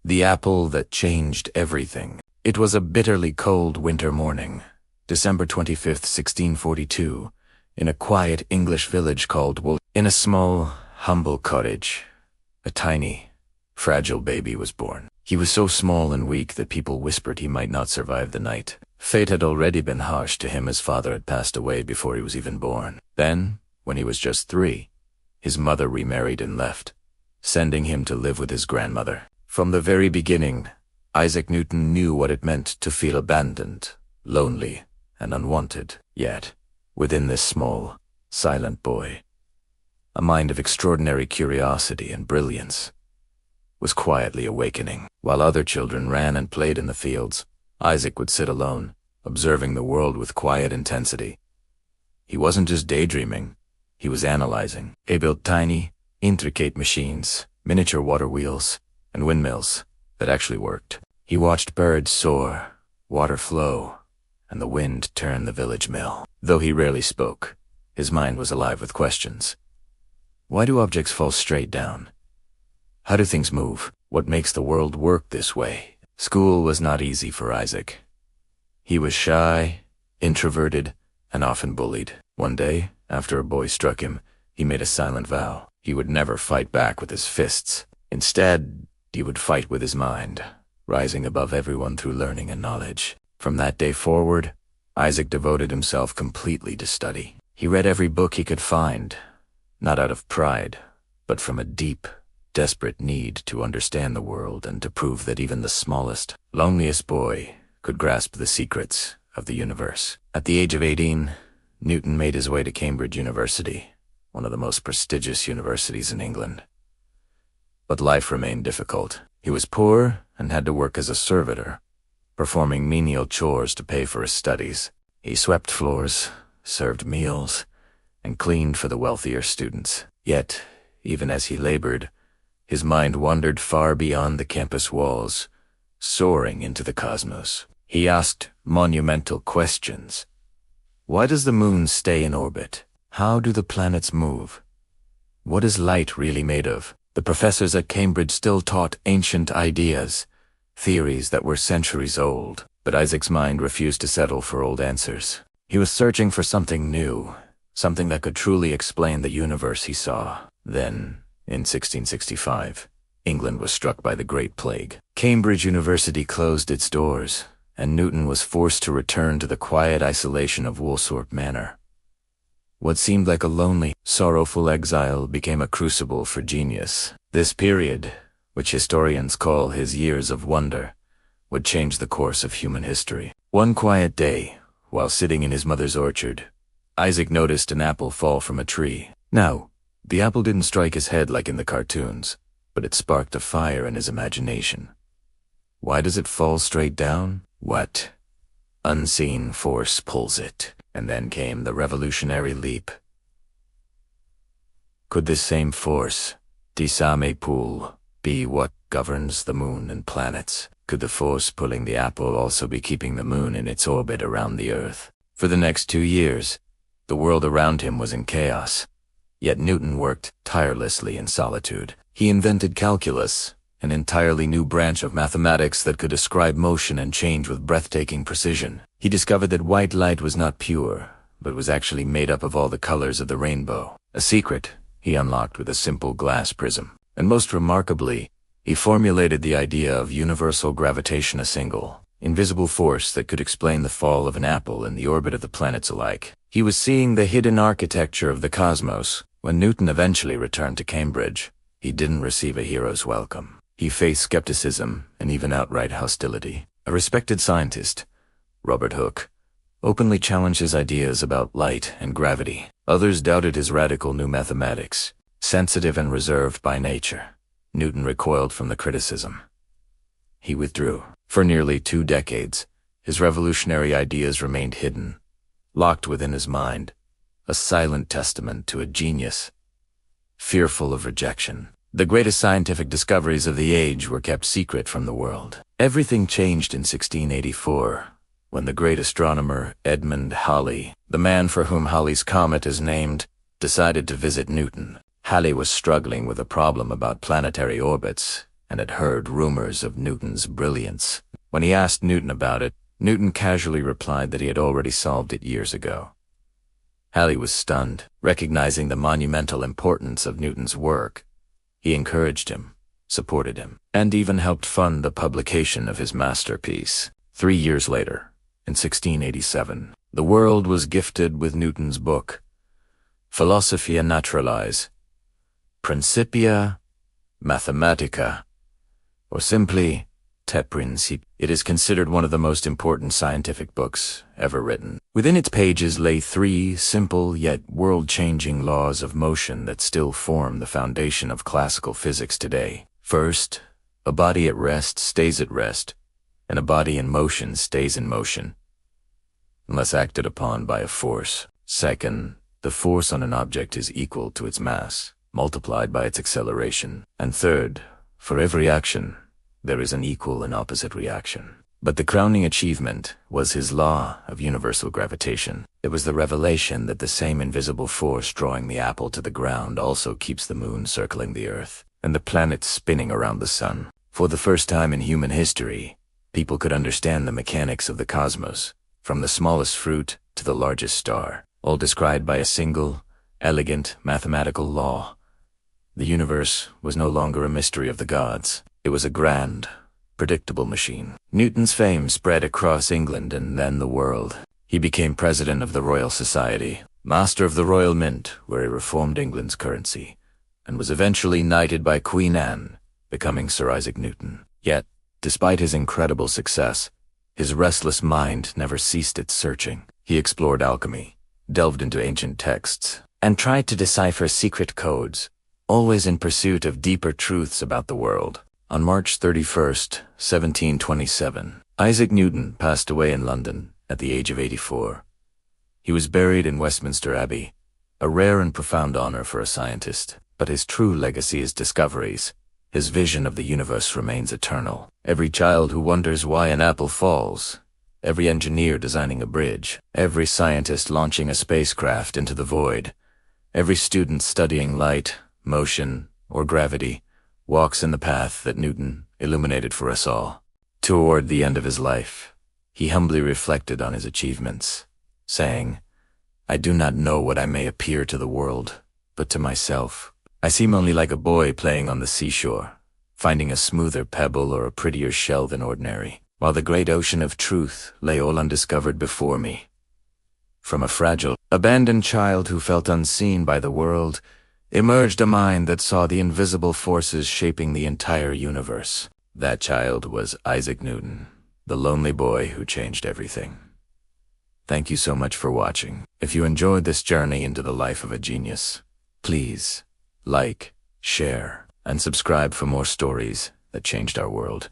The apple that changed everything. It was a bitterly cold winter morning, December 25th, 1642, in a quiet English village called Woolsthorpe. In a small, humble cottage, a tiny, fragile baby was born. He was so small and weak that people whispered he might not survive the night. Fate had already been harsh to him. His father had passed away before he was even born. Then, when he was just 3, his mother remarried and left, sending him to live with his grandmother. From the very beginning, Isaac Newton knew what it meant to feel abandoned, lonely, and unwanted. Yet, within this small, silent boy, a mind of extraordinary curiosity and brilliance was quietly awakening. While other children ran and played in the fields, Isaac would sit alone, observing the world with quiet intensity. He wasn't just daydreaming, he was analyzing. He built tiny, intricate machines, miniature water wheels, and windmills that actually worked. He watched birds soar, water flow, and the wind turn the village mill. Though he rarely spoke, his mind was alive with questions. Why do objects fall straight down? How do things move? What makes the world work this way? School was not easy for Isaac. He was shy, introverted, and often bullied. One day, after a boy struck him, he made a silent vow. He would never fight back with his fists. Instead, he would fight with his mind, rising above everyone through learning and knowledge. From that day forward, Isaac devoted himself completely to study. He read every book he could find, not out of pride, but from a deep, desperate need to understand the world and to prove that even the smallest, loneliest boy could grasp the secrets of the universe. At the age of 18, Newton made his way to Cambridge University, one of the most prestigious universities in England. But life remained difficult. He was poor and had to work as a servitor, performing menial chores to pay for his studies. He swept floors, served meals, and cleaned for the wealthier students. Yet, even as he labored, his mind wandered far beyond the campus walls, soaring into the cosmos. He asked monumental questions. Why does the moon stay in orbit? How do the planets move? What is light really made of? The professors at Cambridge still taught ancient ideas, theories that were centuries old. But Isaac's mind refused to settle for old answers. He was searching for something new, something that could truly explain the universe he saw. Then, in 1665, England was struck by the Great Plague. Cambridge University closed its doors, and Newton was forced to return to the quiet isolation of Woolsthorpe Manor. What seemed like a lonely, sorrowful exile became a crucible for genius. This period, which historians call his years of wonder, would change the course of human history. One quiet day, while sitting in his mother's orchard, Isaac noticed an apple fall from a tree. Now, the apple didn't strike his head like in the cartoons, but it sparked a fire in his imagination. Why does it fall straight down? What unseen force pulls it? And then came the revolutionary leap. Could this same force, Disame Pool, be what governs the moon and planets? Could the force pulling the apple also be keeping the moon in its orbit around the Earth? For the next 2 years, the world around him was in chaos. Yet Newton worked tirelessly in solitude. He invented calculus, an entirely new branch of mathematics that could describe motion and change with breathtaking precision. He discovered that white light was not pure, but was actually made up of all the colors of the rainbow. A secret he unlocked with a simple glass prism. And most remarkably, he formulated the idea of universal gravitation, a single, invisible force that could explain the fall of an apple in the orbit of the planets alike. He was seeing the hidden architecture of the cosmos. When Newton eventually returned to Cambridge, he didn't receive a hero's welcome. He faced skepticism and even outright hostility. A respected scientist, Robert Hooke, openly challenged his ideas about light and gravity. Others doubted his radical new mathematics. Sensitive and reserved by nature, Newton recoiled from the criticism. He withdrew. For nearly 2 decades, his revolutionary ideas remained hidden, locked within his mind, a silent testament to a genius, fearful of rejection. The greatest scientific discoveries of the age were kept secret from the world. Everything changed in 1684, when the great astronomer Edmund Halley, the man for whom Halley's Comet is named, decided to visit Newton. Halley was struggling with a problem about planetary orbits, and had heard rumors of Newton's brilliance. When he asked Newton about it, Newton casually replied that he had already solved it years ago. Halley was stunned, recognizing the monumental importance of Newton's work. He encouraged him, supported him, and even helped fund the publication of his masterpiece. 3 years later, in 1687, the world was gifted with Newton's book, Philosophiae Naturalis, Principia Mathematica, or simply Te Principia. It is considered one of the most important scientific books ever written. Within its pages lay 3 simple yet world-changing laws of motion that still form the foundation of classical physics today. First, a body at rest stays at rest, and a body in motion stays in motion, unless acted upon by a force. Second, the force on an object is equal to its mass, multiplied by its acceleration. And third, for every action, there is an equal and opposite reaction. But the crowning achievement was his law of universal gravitation. It was the revelation that the same invisible force drawing the apple to the ground also keeps the moon circling the earth, and the planets spinning around the sun. For the first time in human history, people could understand the mechanics of the cosmos, from the smallest fruit to the largest star, all described by a single, elegant mathematical law. The universe was no longer a mystery of the gods. It was a grand, predictable machine. Newton's fame spread across England and then the world. He became president of the Royal Society, master of the Royal Mint, where he reformed England's currency, and was eventually knighted by Queen Anne, becoming Sir Isaac Newton. Yet, despite his incredible success, his restless mind never ceased its searching. He explored alchemy, delved into ancient texts, and tried to decipher secret codes, always in pursuit of deeper truths about the world. On March 31st, 1727, Isaac Newton passed away in London at the age of 84. He was buried in Westminster Abbey, a rare and profound honor for a scientist, but his true legacy is discoveries. His vision of the universe remains eternal. Every child who wonders why an apple falls, every engineer designing a bridge, every scientist launching a spacecraft into the void, every student studying light, motion, or gravity, walks in the path that Newton illuminated for us all. Toward the end of his life, he humbly reflected on his achievements, saying, "I do not know what I may appear to the world, but to myself, I seem only like a boy playing on the seashore, finding a smoother pebble or a prettier shell than ordinary, while the great ocean of truth lay all undiscovered before me." From a fragile, abandoned child who felt unseen by the world, emerged a mind that saw the invisible forces shaping the entire universe. That child was Isaac Newton, the lonely boy who changed everything. Thank you so much for watching. If you enjoyed this journey into the life of a genius, please like, share, and subscribe for more stories that changed our world.